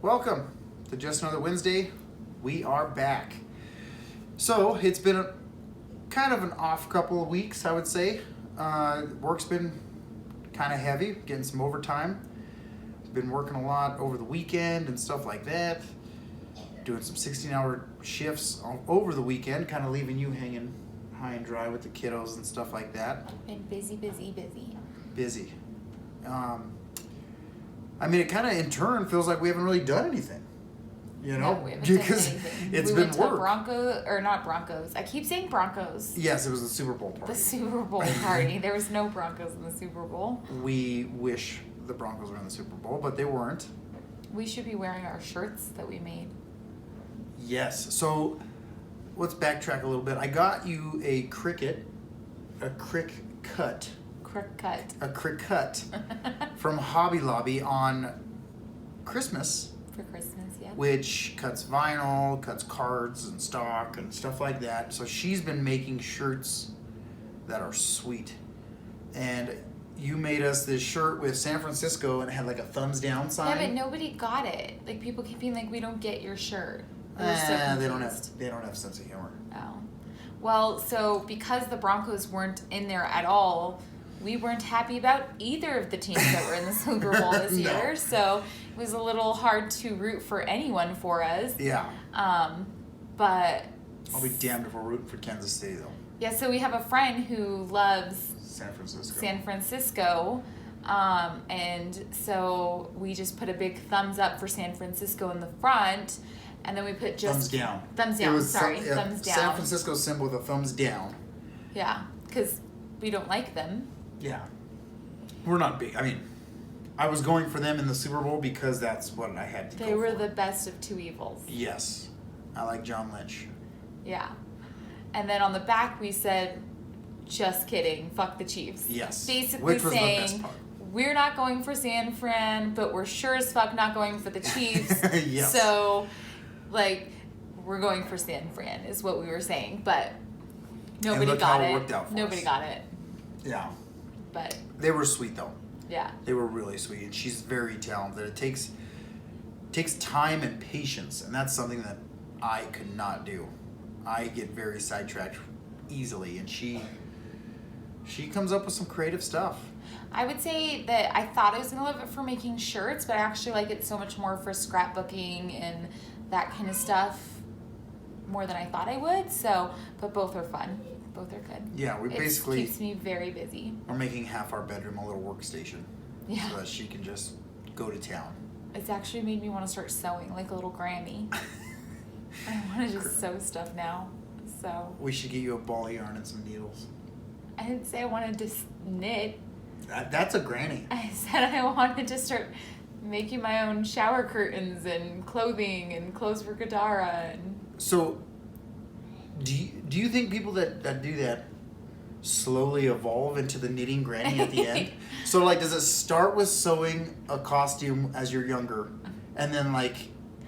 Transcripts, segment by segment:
Welcome to Just Another Wednesday. We are back. So it's been kind of an off couple of weeks, I would say. Work's been kind of heavy, getting some overtime. Been working a lot over the weekend and stuff like that. Doing some 16-hour shifts over the weekend, kind of leaving you hanging high and dry with the kiddos and stuff like that. Been busy. Busy. It kind of in turn feels like we haven't really done anything, No, we haven't because done anything. it's we been went work. to not Broncos. I keep saying Broncos. Yes, it was the Super Bowl party. The Super Bowl party. There was no Broncos in the Super Bowl. We wish the Broncos were in the Super Bowl, but they weren't. We should be wearing our shirts that we made. Yes. So let's backtrack a little bit. I got you a cricket cut from Hobby Lobby on Christmas. For Christmas, yeah. Which cuts vinyl, cuts cards and stock and stuff like that. So she's been making shirts that are sweet. And you made us this shirt with San Francisco and it had like a thumbs down sign. Yeah, but nobody got it. Like, people keep being like, we don't get your shirt. They don't have sense of humor. Oh. Well, so because the Broncos weren't in there at all, we weren't happy about either of the teams that were in the Super Bowl this year. So it was a little hard to root for anyone for us. Yeah. But I'll be damned if we're rooting for Kansas City though. yeah, so we have a friend who loves San Francisco. And so we just put a big thumbs up for San Francisco in the front. And then we put just thumbs down. Thumbs down. Thumbs down. San Francisco symbol with a thumbs down. Yeah, because we don't like them. Yeah, we're not big. I was going for them in the Super Bowl because that's what I had to go for. They were the best of two evils. Yes, I like John Lynch. Yeah, and then on the back we said, "Just kidding, fuck the Chiefs." Yes, basically which was saying, the best part. We're not going for San Fran, but we're sure as fuck not going for the Chiefs. Yes. So, we're going for San Fran is what we were saying, but nobody got it. Worked out for Nobody us. got it. Yeah. But they were sweet though. Yeah. They were really sweet, and she's very talented. It takes time and patience, and that's something that I could not do. I get very sidetracked easily, and she comes up with some creative stuff. I would say that I thought I was going to love it for making shirts, but I actually like it so much more for scrapbooking and that kind of stuff more than I thought I would. So, but both are fun. Both are good. Yeah, It keeps me very busy. We're making half our bedroom a little workstation. Yeah. So that she can just go to town. It's actually made me want to start sewing like a little Grammy. I want to just sew stuff now. So We should get you a ball of yarn and some needles. I didn't say I wanted to knit. That's a granny. I said I wanted to start making my own shower curtains and clothing and clothes for Katara. And So, do you think people that do that slowly evolve into the knitting granny at the end? So, does it start with sewing a costume as you're younger, and then,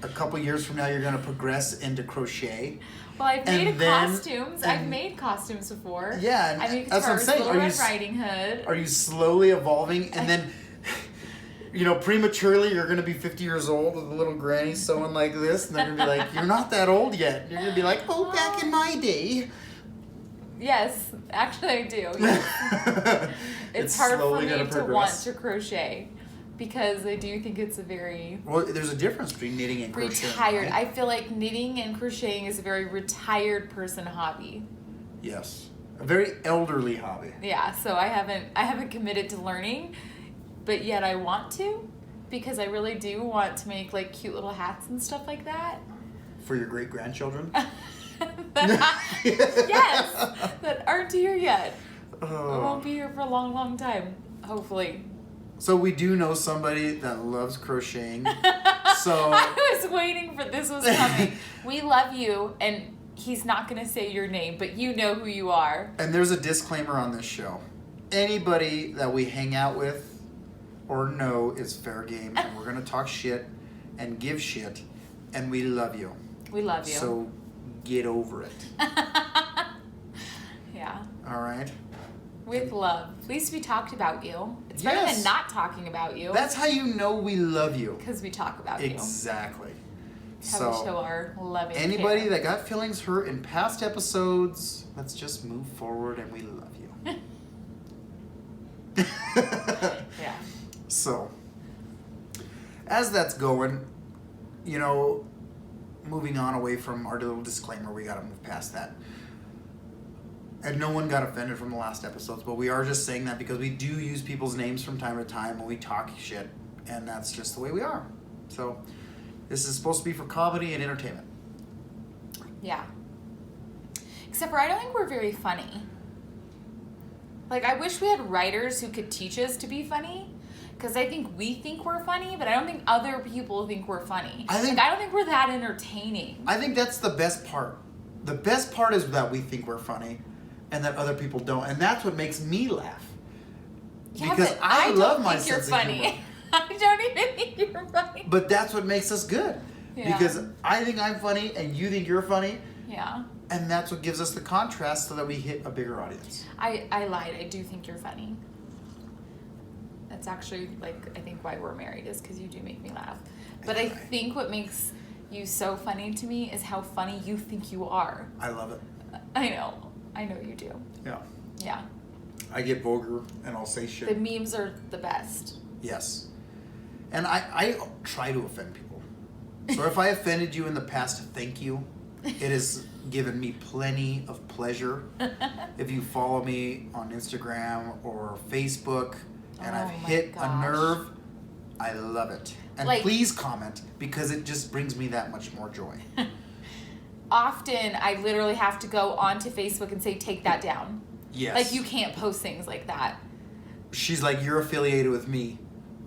a couple years from now, you're going to progress into crochet? Well, I've made costumes. I've made costumes before. Yeah, I made that's what I'm saying. Little Red Riding Hood. Are you slowly evolving, and then, prematurely you're gonna be 50 years old with a little granny sewing like this, and they're gonna be like, "You're not that old yet." You're gonna be like, "Oh, back in my day." Yes, actually I do. Yes. It's hard for me to want to crochet. Because I do think it's a very... Well, there's a difference between knitting and crocheting. Retired. Right? I feel like knitting and crocheting is a very retired person hobby. Yes. A very elderly hobby. Yeah, so I haven't committed to learning, but yet I want to, because I really do want to make cute little hats and stuff like that. For your great-grandchildren? Yes! That aren't here yet. Oh. I won't be here for a long, long time. Hopefully. So we do know somebody that loves crocheting. So I was waiting for this was coming. We love you, and he's not going to say your name, but you know who you are. And there's a disclaimer on this show. Anybody that we hang out with or know is fair game, and we're going to talk shit and give shit, and we love you. We love you. So get over it. Yeah. All right? With love. At least we talked about you. It's better than not talking about you. That's how you know we love you. Because we talk about Exactly. That's how we show our loving anybody care. that got feelings hurt in past episodes, let's just move forward and we love you. Yeah. So, as that's going, moving on away from our little disclaimer, we got to move past that. And no one got offended from the last episodes, but we are just saying that because we do use people's names from time to time when we talk shit, and that's just the way we are. So, this is supposed to be for comedy and entertainment. Yeah. Except for I don't think we're very funny. Like, I wish we had writers who could teach us to be funny. Because I think we think we're funny, but I don't think other people think we're funny. I don't think we're that entertaining. I think that's the best part. The best part is that we think we're funny and that other people don't. And that's what makes me laugh. Yeah, because but I love my think you're sense of funny. humor. I don't even think you're funny. But that's what makes us good. Yeah. Because I think I'm funny and you think you're funny. Yeah. And that's what gives us the contrast so that we hit a bigger audience. I lied. I do think you're funny. That's actually, I think why we're married is because you do make me laugh. But I think what makes you so funny to me is how funny you think you are. I love it. I know you do. Yeah. Yeah. I get vulgar and I'll say shit. The memes are the best. Yes. And I try to offend people. So if I offended you in the past, thank you. It has given me plenty of pleasure. If you follow me on Instagram or Facebook and I've hit a nerve, I love it. And please comment because it just brings me that much more joy. Often I literally have to go onto Facebook and say, take that down. Yes. Like, you can't post things like that. She's like, you're affiliated with me.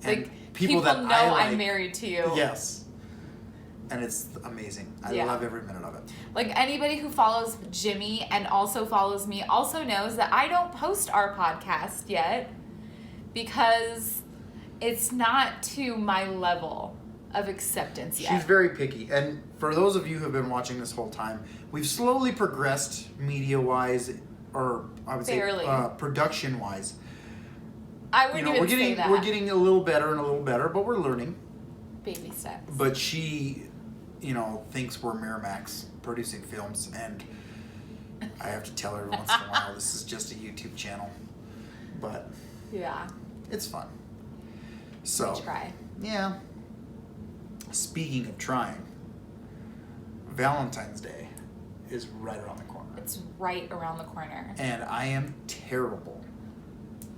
And like, people that know I like, I'm married to you. Yes. And it's amazing. I love every minute of it. Like, anybody who follows Jimmy and also follows me also knows that I don't post our podcast yet because it's not to my level of acceptance yet. She's very picky. And for those of you who have been watching this whole time, we've slowly progressed media-wise, or I would say production-wise. I wouldn't even say that. We're getting a little better and a little better, but we're learning. Baby steps. But she, thinks we're Miramax producing films, and I have to tell her every once in a while this is just a YouTube channel. But yeah, it's fun. So we try. Yeah. Speaking of trying, Valentine's Day is right around the corner. It's right around the corner. And I am terrible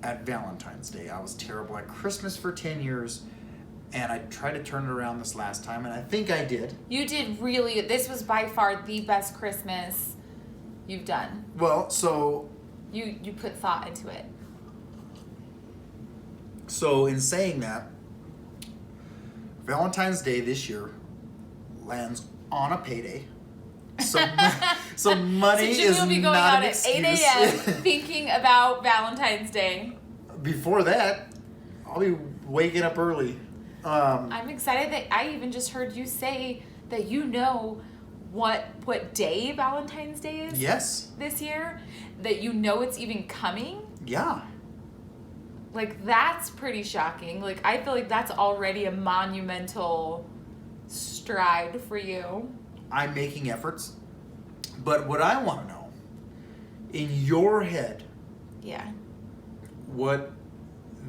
at Valentine's Day. I was terrible at Christmas for 10 years, and I tried to turn it around this last time, and I think I did. You did really. This was by far the best Christmas you've done. Well, so... You put thought into it. So, in saying that, Valentine's Day this year lands on a payday. So money so is will be going not out an at excuse. 8 a.m. thinking about Valentine's Day. Before that, I'll be waking up early. I'm excited that I even just heard you say that you know what day Valentine's Day is. Yes. This year, that you know it's even coming. Yeah. Like, that's pretty shocking. Like, I feel like that's already a monumental stride for you. I'm making efforts. But what I want to know, in your head, yeah, what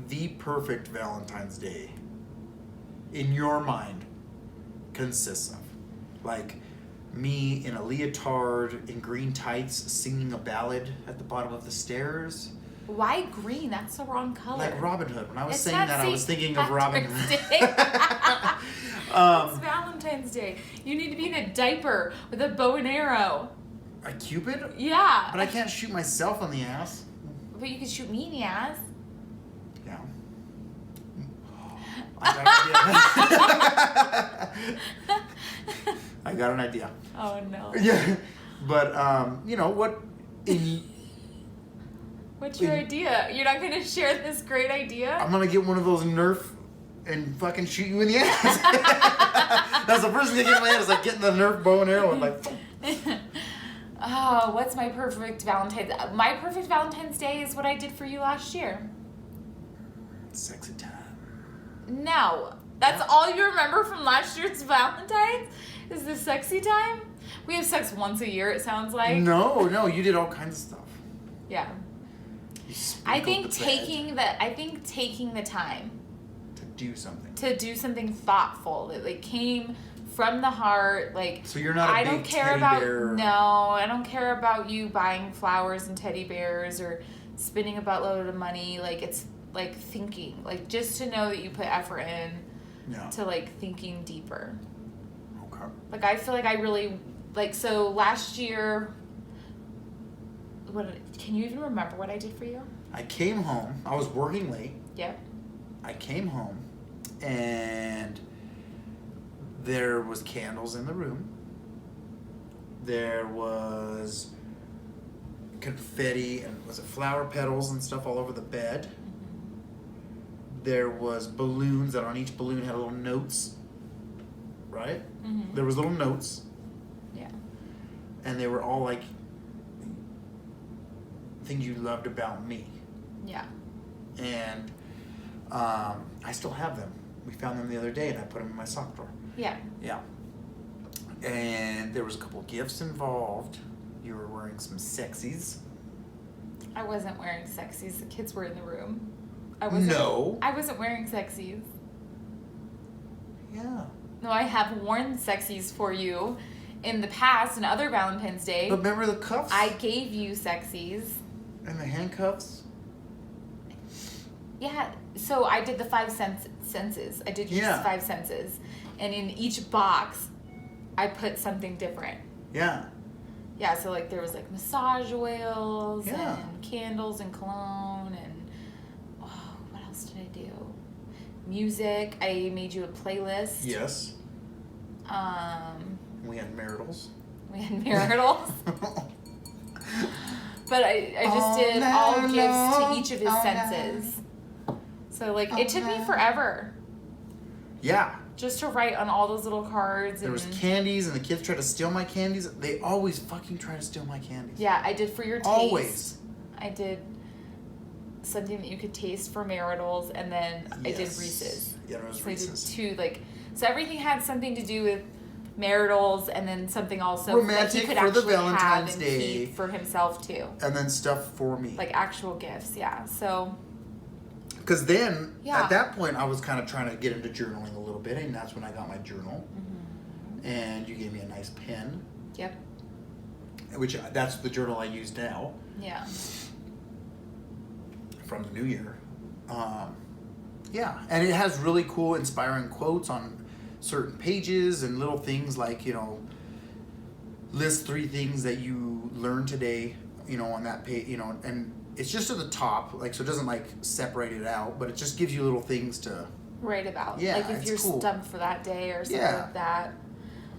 the perfect Valentine's Day, in your mind, consists of. Like, me in a leotard, in green tights, singing a ballad at the bottom of the stairs. Why green? That's the wrong color. Like Robin Hood. When I was It's saying that, I was thinking of Robin Hood. It's Valentine's Day. You need to be in a diaper with a bow and arrow. A Cupid? Yeah. But I can't shoot myself on the ass. But you can shoot me in the ass. Yeah. I got an idea. Oh no. Yeah. But, what... What's your idea? You're not going to share this great idea? I'm going to get one of those Nerf and fucking shoot you in the ass. That's the first thing that came in my head is like getting the Nerf bow and arrow and like... Oh, what's my perfect Valentine's? My perfect Valentine's Day is what I did for you last year. Sexy time. No. That's all you remember from last year's Valentine's? Is the sexy time? We have sex once a year, it sounds like. No, you did all kinds of stuff. Yeah. I think taking the time to do something thoughtful that like came from the heart, like so you're not a I big don't care teddy about bear. No, I don't care about you buying flowers and teddy bears or spending a buttload of money. Like it's like thinking, like just to know that you put effort in to like thinking deeper. Okay. Like I feel like I really like so last year. Can you even remember what I did for you? I came home. I was working late. Yep. I came home, and there was candles in the room. There was confetti and flower petals and stuff all over the bed. Mm-hmm. There was balloons that on each balloon had little notes. Right? Mm-hmm. There was little notes. Yeah. And they were all like things you loved about me. Yeah. And I still have them. We found them the other day and I put them in my sock drawer. Yeah. Yeah. And there was a couple gifts involved. You were wearing some sexies. I wasn't wearing sexies. The kids were in the room. I wasn't wearing sexies. Yeah. No, I have worn sexies for you in the past and other Valentine's Day. But remember the cuffs? I gave you sexies. And the handcuffs? Yeah, so I did the 5 senses. I did use 5 senses. And in each box, I put something different. Yeah. Yeah, so like there was like massage oils Yeah. and candles and cologne and what else did I do? Music. I made you a playlist. Yes. We had maritals. We had maritals. But I just did all gifts to each of his senses. So like it took me forever. Yeah. Just to write on all those little cards. There was candies and the kids tried to steal my candies. They always fucking try to steal my candies. Yeah, I did for your taste. Always. I did something that you could taste for maritals, and then I did Reese's. Yeah, it was so Reese's. I did 2 so everything had something to do with maritals, and then something also romantic that he could for the actually Valentine's have and Day keep for himself too. And then stuff for me. Like actual gifts, yeah. So. Because then, at that point, I was kind of trying to get into journaling a little bit, and that's when I got my journal. Mm-hmm. And you gave me a nice pen. Yep. Which, that's the journal I use now. Yeah. From the new year. Yeah, and it has really cool, inspiring quotes on certain pages and little things like, list 3 things that you learned today, on that page, and it's just at the top, like, so it doesn't like separate it out, but it just gives you little things to write about. Yeah, like if it's you're cool. stumped for that day or something like that.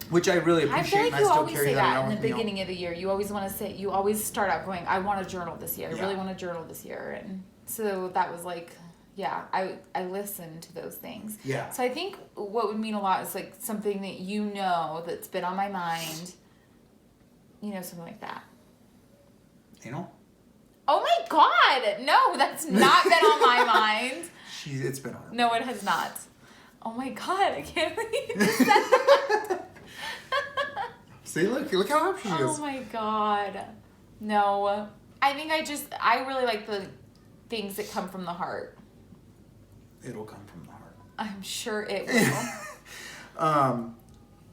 Which I really appreciate. I feel like and you I still always carry say that around in the with me beginning of the year. You always want to say, you always start out going, I want to journal this year. I Yeah. really want to journal this year. And so that was like, yeah, I listened to those things. Yeah. So I think what would mean a lot is like something that that's been on my mind, something like that. Oh my God! No, that's not been on my mind. It's been on. No, it has not. Oh my God, I can't believe you said that. See, look how happy she is. Oh my God. No. I think I really like the things that come from the heart. It'll come from the heart. I'm sure it will.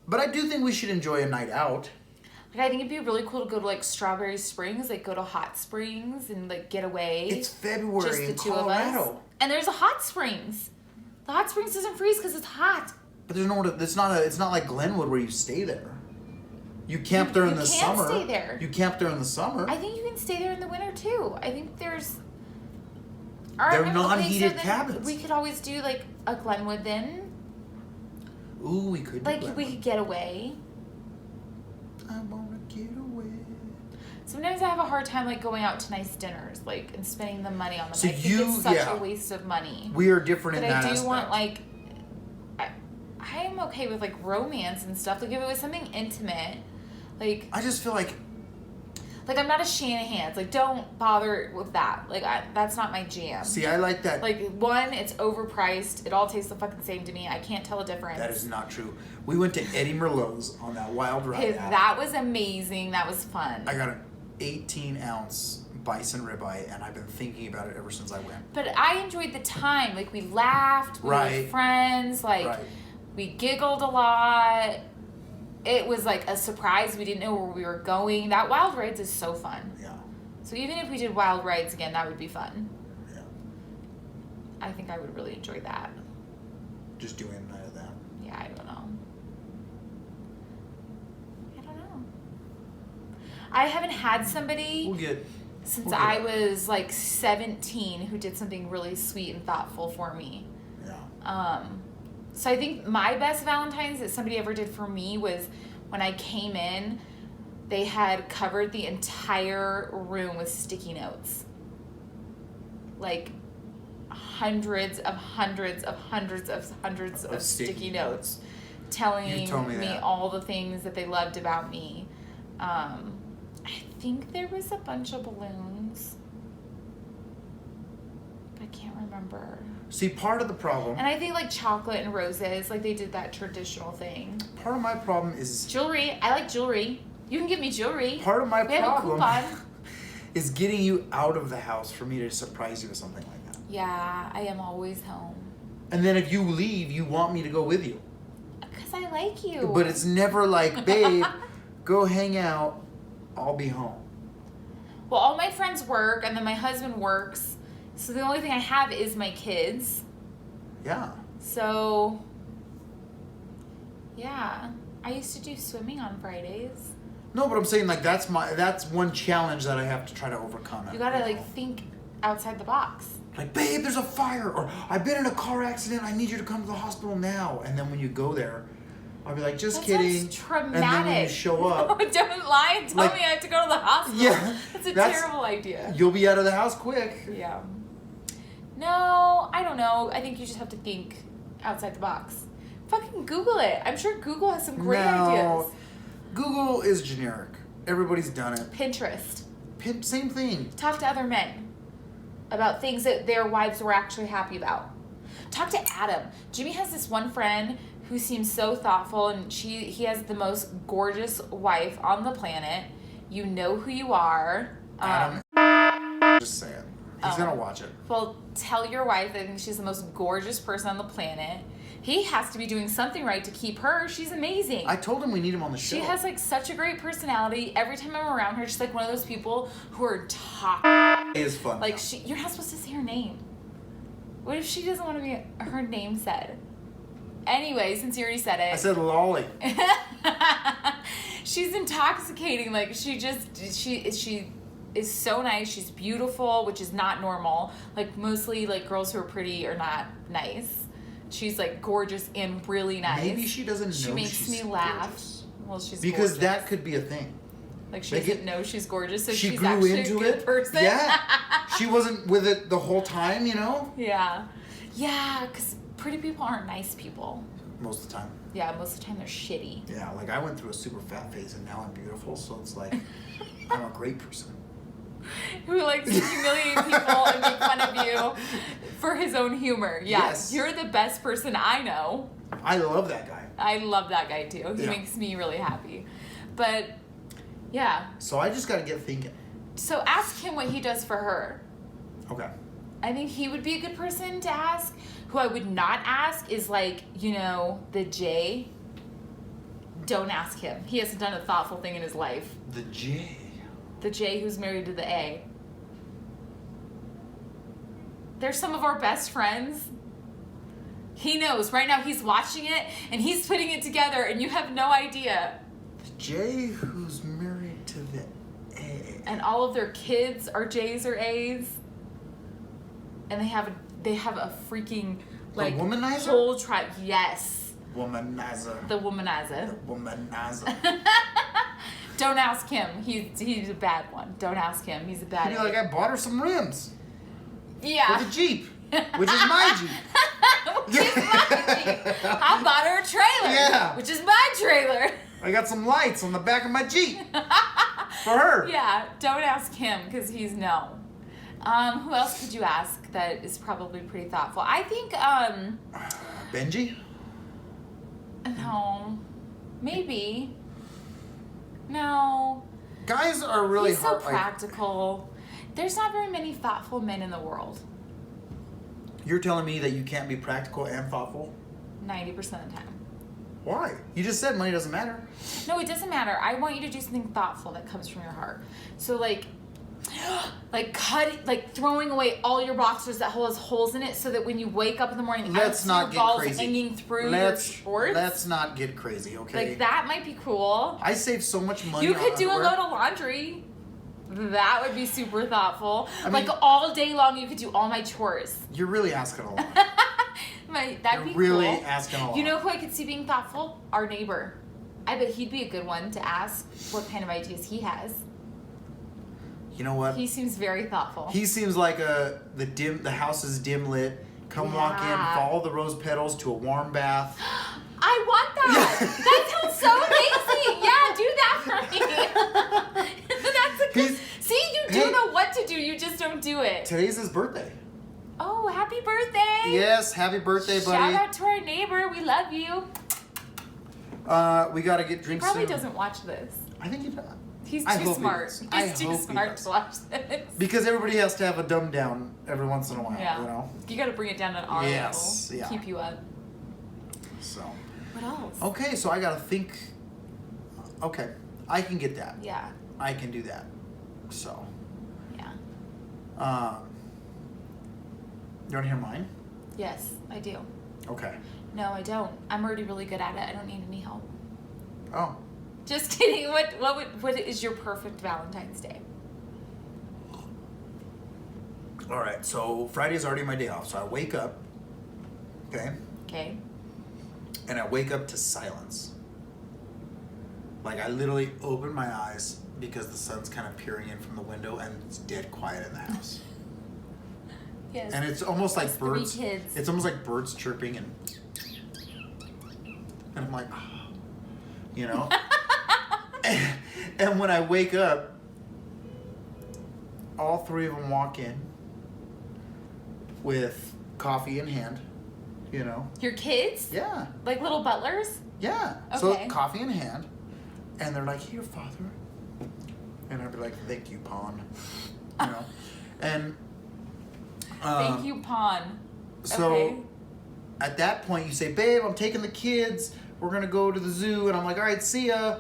But I do think we should enjoy a night out. Like, I think it'd be really cool to go to like Strawberry Springs, like go to hot springs and like get away. It's February just the in 2 Colorado. of us. And there's a hot springs. The hot springs doesn't freeze because it's hot. But there's it's not like Glenwood where you stay there. You camp there in the summer. You can't stay there. You camp there in the summer. I think you can stay there in the winter too. I think there's. They're non-heated cabins. We could always do like a Glenwood then. Ooh, we could. Like we could get away. I wanna get away. Sometimes I have a hard time like going out to nice dinners, like and spending the money on them. So I think it's such a waste of money. We are different but in that I do aspect. want like. I am okay with like romance and stuff. Like if it was something intimate, like I just feel like Like, I'm not a Shanahan's. Like, don't bother with that. Like, that's not my jam. See, I like that. Like, one, it's overpriced. It all tastes the fucking same to me. I can't tell a difference. That is not true. We went to Eddie Merlot's on that wild ride. Okay, that was amazing. That was fun. I got an 18-ounce bison ribeye, and I've been thinking about it ever since I went. But I enjoyed the time. Like, we laughed. We were friends. Like, we giggled a lot. It was like a surprise. We didn't know where we were going. That Wild Rides is so fun. Yeah. So even if we did Wild Rides again, that would be fun. Yeah. I think I would really enjoy that. Just doing a night of that. Yeah, I don't know. I haven't had somebody since I was like 17 who did something really sweet and thoughtful for me. Yeah. So I think my best Valentine's that somebody ever did for me was when I came in, they had covered the entire room with sticky notes. Like hundreds of sticky notes telling me all the things that they loved about me. I think there was a bunch of balloons, but I can't remember. See, part of the problem... And I think like chocolate and roses, like they did that traditional thing. Part of my problem is... Jewelry. I like jewelry. You can give me jewelry. Part of my problem have a coupon. is getting you out of the house for me to surprise you with something like that. Yeah, I am always home. And then if you leave, you want me to go with you. Because I like you. But it's never like, babe, go hang out. I'll be home. Well, all my friends work, and then my husband works. So the only thing I have is my kids. Yeah. So, yeah. I used to do swimming on Fridays. No, but I'm saying like that's one challenge that I have to try to overcome. You gotta like think outside the box. Like, babe, there's a fire, or I've been in a car accident. I need you to come to the hospital now. And then when you go there, I'll be like, just kidding. Sounds traumatic. And then when you show up, don't lie and tell me I have to go to the hospital. Yeah, that's a terrible idea. You'll be out of the house quick. Yeah. No, I don't know. I think you just have to think outside the box. Fucking Google it. I'm sure Google has some great ideas. Google is generic. Everybody's done it. Pinterest. Same thing. Talk to other men about things that their wives were actually happy about. Talk to Adam. Jimmy has this one friend who seems so thoughtful, and he has the most gorgeous wife on the planet. You know who you are. Adam. Just say it. He's gonna watch it. Well, tell your wife that I think she's the most gorgeous person on the planet. He has to be doing something right to keep her. She's amazing. I told him we need him on the show. She has like such a great personality. Every time I'm around her, she's like one of those people who are talking. It is fun. Like you're not supposed to say her name. What if she doesn't want to be her name said? Anyway, since you already said it. I said Lolly. She's intoxicating. Like she is so nice. She's beautiful, which is not normal. Like mostly like girls who are pretty are not nice. She's like gorgeous and really nice. Maybe she doesn't know she makes she's me laugh. Gorgeous. Well, she's because gorgeous. That could be a thing. Like she doesn't know she's gorgeous, so she she's grew actually into a good it. person. Yeah, she wasn't with it the whole time, you know. Yeah, because pretty people aren't nice people. Most of the time. Yeah, most of the time they're shitty. Yeah, like I went through a super fat phase, and now I'm beautiful, so it's like I'm a great person. Who likes to humiliate people and make fun of you for his own humor. Yes. You're the best person I know. I love that guy. I love that guy too. He makes me really happy. But, yeah. So I just got to get thinking. So ask him what he does for her. Okay. I think he would be a good person to ask. Who I would not ask is like, the J. Don't ask him. He hasn't done a thoughtful thing in his life. The J. The J who's married to the A. They're some of our best friends. He knows. Right now he's watching it and he's putting it together and you have no idea. The J who's married to the A. And all of their kids are J's or A's. And they have a freaking like womanizer? whole tribe. Yes. Womanizer. The womanizer. The womanizer. Don't ask him. He's a bad one. Don't ask him. He's a bad You'd be like, I bought her some rims. Yeah. For the Jeep. Which is my Jeep. Which is my Jeep. I bought her a trailer. Yeah. Which is my trailer. I got some lights on the back of my Jeep. for her. Yeah, don't ask him because he's no. Who else could you ask that is probably pretty thoughtful? I think, Benji? no, maybe. No. Guys are really He's so hard. practical. There's not very many thoughtful men in the world. You're telling me that you can't be practical and thoughtful? 90% of the time. Why? You just said money doesn't matter. No, it doesn't matter. I want you to do something thoughtful that comes from your heart. So like throwing away all your boxers that has holes in it, so that when you wake up in the morning, Let's not get balls crazy. hanging through your shorts. Let's not get crazy, okay? Like that might be cool. I save so much money. You could on do a underwear. load of laundry. That would be super thoughtful. I mean- like all day long, you could do all my chores. You're really asking a lot. That'd You're be really cool. asking a lot. You know who I could see being thoughtful? Our neighbor. I bet he'd be a good one to ask what kind of ideas he has. You know what? He seems very thoughtful. He seems like the house is dim lit. Come walk in, Yeah. follow the rose petals to a warm bath. I want that. That sounds so amazing. Yeah, do that for me. That's a good. See, you do Hey. know what to do. You just don't do it. Today's his birthday. Oh, happy birthday! Yes, happy birthday, Shout buddy. out to our neighbor. We love you. We gotta get He drinks probably soon. doesn't watch this. I think he does. He's I too hope he smart. does. He's I too hope he smart does. to watch this. Because everybody has to have a dumb down every once in a while, Yeah. you know? You got to bring it down to our Yes, level. yeah. Keep you up. So. What else? Okay, so I gotta think. Okay, I can get that. Yeah. I can do that. So. Yeah. You wanna hear mine? Yes, I do. Okay. No, I don't. I'm already really good at it. I don't need any help. Oh. Just kidding. What is your perfect Valentine's Day? All right, so Friday is already my day off, so I wake up, okay, Okay. and I wake up to silence. Like I literally open my eyes because the sun's kind of peering in from the window and it's dead quiet in the house. Yes. And it's almost like Us three birds. kids. It's almost like birds chirping and I'm like, oh, you know. and when I wake up, all three of them walk in with coffee in hand, you know. Your kids? Yeah, Like little butlers? yeah. Okay. So coffee in hand, and they're like, "Here, father," and I'd be like, "Thank you, pawn," you know. And Thank you, Pawn. So Okay. at that point, you say, "Babe, I'm taking the kids. We're gonna go to the zoo," and I'm like, "All right, see ya,"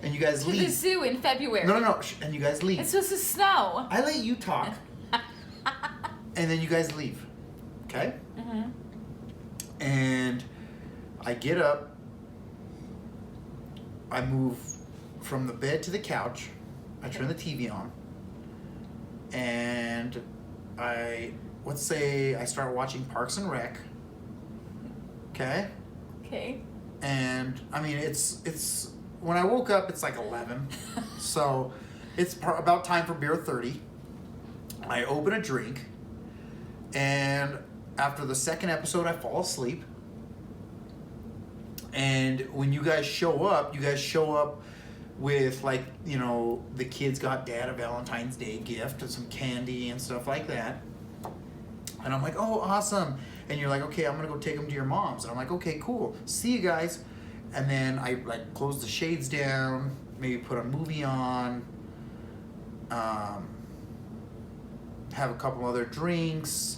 and you guys To the leave. zoo in February. No, and you guys leave. It's supposed to snow. I let you talk, and then you guys leave, okay? Mm-hmm. And I get up, I move from the bed to the couch, I turn the TV on, and let's say I start watching Parks and Rec, okay? Okay. And I mean, it's when I woke up, it's like 11, so it's about time for beer 30. I open a drink, and after the second episode, I fall asleep. And when you guys show up with, like, you know, the kids got dad a Valentine's Day gift and some candy and stuff like that. And I'm like, oh, awesome. And you're like, okay, I'm gonna go take them to your mom's. And I'm like, okay, cool. See you guys. And then I like close the shades down, maybe put a movie on, have a couple other drinks.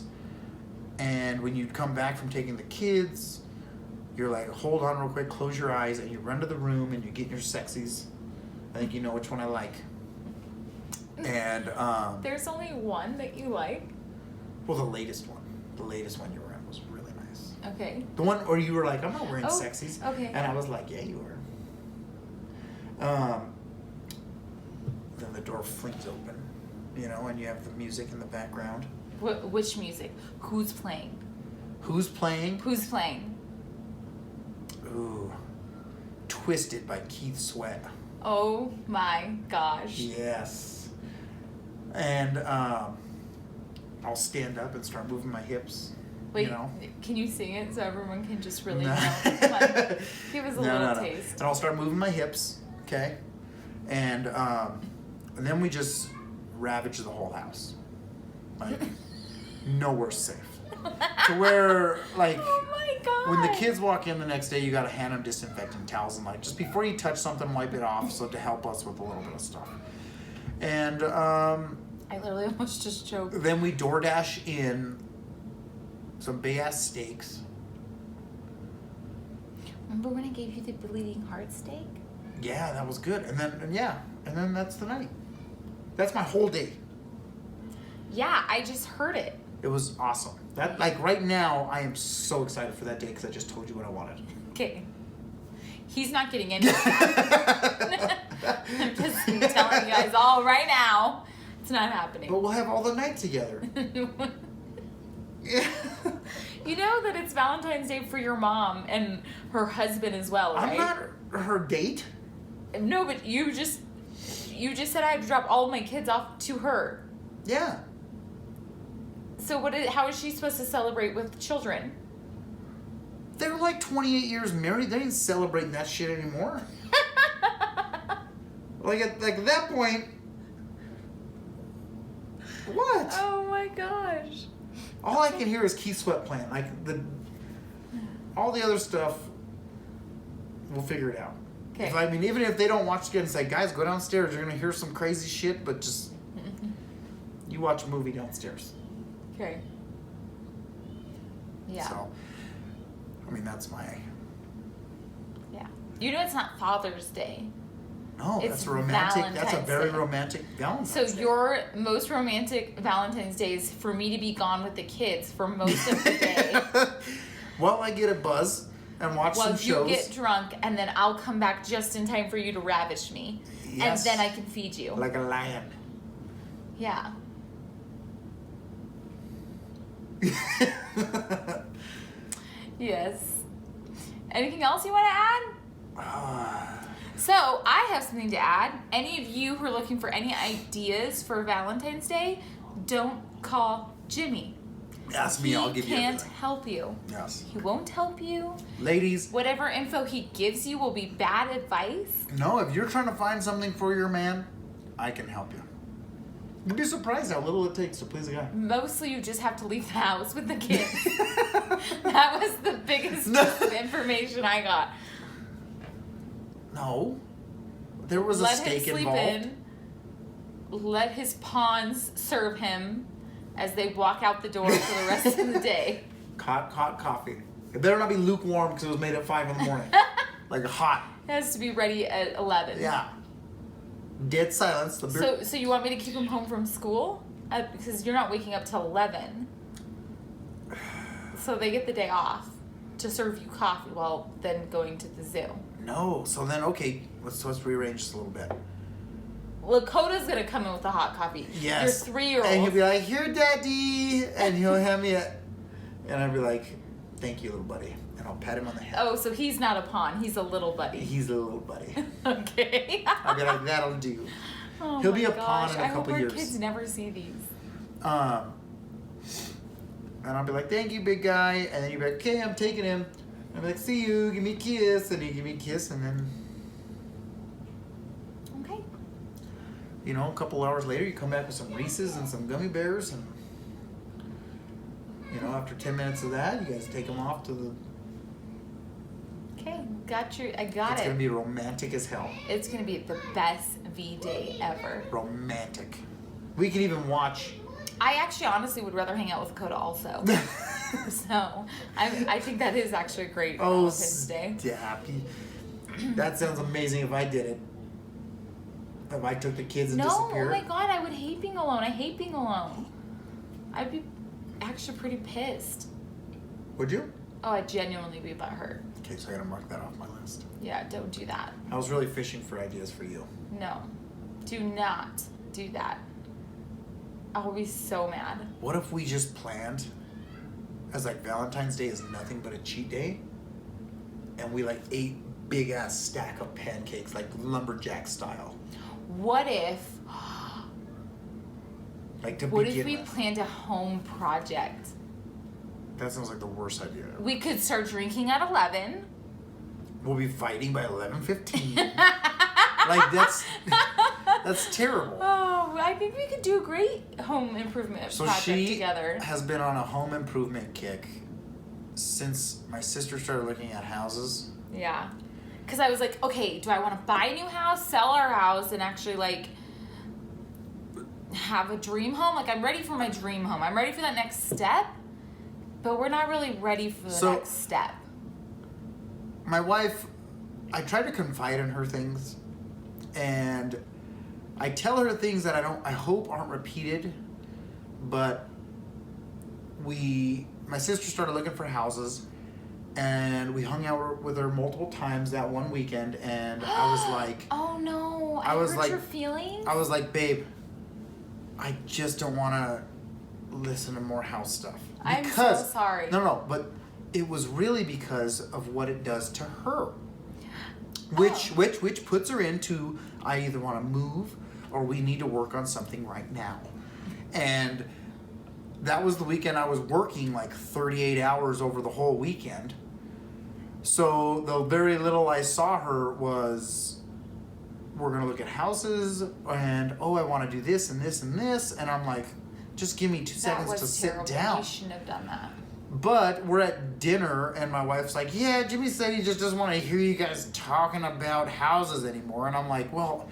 And when you come back from taking the kids, you're like, hold on real quick, close your eyes, and you run to the room and you get your sexies. I think you know which one I like. And There's only one that you like. well, the latest one you were in was really nice. Okay. The one where you were like, I'm not wearing Oh, sexies. okay. And I was like, yeah, you were. Then the door flings open, you know, and you have the music in the background. Which music? Who's playing? Who's playing? Who's playing? Ooh. Twisted by Keith Sweat. Oh my gosh. Yes. And I'll stand up and start moving my hips. Wait, you know? can you sing it so everyone can just really No. know? Come on. Give us a little No. taste. And I'll start moving my hips, okay? And And then we just ravage the whole house. Like, nowhere's safe. To where, like, Oh my god. when the kids walk in the next day, you gotta hand them disinfectant towels and, like, just before you touch something, wipe it off, so to help us with a little bit of stuff. And I literally almost just choked. then we DoorDash in some big ass steaks. Remember when I gave you the bleeding heart steak? Yeah, that was good. And then that's the night. That's my whole day. Yeah, I just heard it. It was awesome. That, like, right now, I am so excited for that day because I just told you what I wanted. Okay. He's not getting any of that. I'm just telling you guys all right now. It's not happening. But we'll have all the night together. Yeah. You know that it's Valentine's Day for your mom and her husband as well, right? I'm not her date. No, but you just said I had to drop all of my kids off to her. Yeah. So how is she supposed to celebrate with children? They're like 28 years married. They ain't celebrating that shit anymore. Like at that point. What? Oh my gosh. All I can hear is Keith Sweat playing. Like all the other stuff, we'll figure it out. Okay. I mean, even if they don't watch it and say, guys, go downstairs, you're gonna hear some crazy shit, but just you watch a movie downstairs. Okay. Yeah. So, I mean, that's my. Yeah. You know it's not Father's Day. No, It's that's a romantic. That's a Valentine's very Day. romantic Valentine's So Day. your most romantic Valentine's Day is for me to be gone with the kids for most of the day. Well, I get a buzz and watch some While you shows. get drunk, and then I'll come back just in time for you to ravish me. Yes. And then I can feed you. Like a lion. Yeah. Yes. Anything else you want to add? So, I have something to add. Any of you who are looking for any ideas for Valentine's Day, don't call Jimmy. Ask me, I'll give you He can't everything. help you. Yes. He won't help you. Ladies, Whatever info he gives you will be bad advice. no, if you're trying to find something for your man, I can help you. You'd be surprised how little it takes to please a guy. Mostly you just have to leave the house with the kids. That was the biggest piece of information I got. No. There was a Let steak him sleep involved. in. Let his pawns serve him as they walk out the door for the rest of the day. Hot coffee. It better not be lukewarm because it was made at 5 in the morning. Like hot. It has to be ready at 11. Yeah. Dead silence. The beer. So you want me to keep him home from school? Because you're not waking up till 11. So they get the day off to serve you coffee while then going to the zoo. No. So then, okay, let's rearrange this a little bit. Lakota's gonna come in with the hot coffee. Yes. Your 3-year-old. And he'll be like, "Here, Daddy," and he'll hand me it, and I'll be like, "Thank you, little buddy," and I'll pat him on the head. Oh, so he's not a pawn. He's a little buddy. He's a little buddy. Okay. I'll be like, "That'll do." Oh He'll my be a gosh. pawn in a I hope couple our years. kids never see these. And I'll be like, "Thank you, big guy," and then you'll be like, "Okay, I'm taking him." And I'll be like, "See you, give me a kiss," and you give me a kiss, and then, Okay. you know, a couple hours later, you come back with some Reese's and some gummy bears, and, you know, after 10 minutes of that, you guys take them off to the. Okay. I got It's it. gonna be romantic as hell. It's gonna be the best V day ever. Romantic. We can even watch. I actually honestly would rather hang out with Dakota also. So I think that is actually a great Oh, Valentine's Day. happy. That sounds amazing if I did it. If I took the kids and No, oh disappeared. my god, I would hate being alone. I hate being alone. I'd be actually pretty pissed. Would you? Oh, I'd genuinely be butthurt. Okay, so I gotta mark that off my list. Yeah, don't do that. I was really fishing for ideas for you. No. Do not do that. I will be so mad. What if we just planned as like Valentine's Day is nothing but a cheat day, and we like ate big ass stack of pancakes like lumberjack style, What if like to What if begin we with. planned a home project? That sounds like the worst idea ever. We could start drinking at 11. We'll be fighting by 11:15. Like that's That's terrible. Oh, I think we could do a great home improvement project together. She has been on a home improvement kick since my sister started looking at houses. Yeah. Because I was like, okay, do I want to buy a new house, sell our house, and actually, like, have a dream home? Like, I'm ready for my dream home. I'm ready for that next step, but we're not really ready for the next step. My wife, I try to confide in her things, and I tell her things that I hope aren't repeated, but my sister started looking for houses, and we hung out with her multiple times that one weekend, and I was like, oh no, I hurt like, your feelings? I was like, babe, I just don't want to listen to more house stuff. I'm so sorry. No, but it was really because of what it does to her. Which puts her into, I either want to move or we need to work on something right now. And that was the weekend I was working like 38 hours over the whole weekend. So the very little I saw her was, we're going to look at houses and, oh, I want to do this and this and this. And I'm like, just give me 2 seconds to sit down. You shouldn't have done that. But we're at dinner and my wife's like, yeah, Jimmy said he just doesn't want to hear you guys talking about houses anymore. And I'm like, well,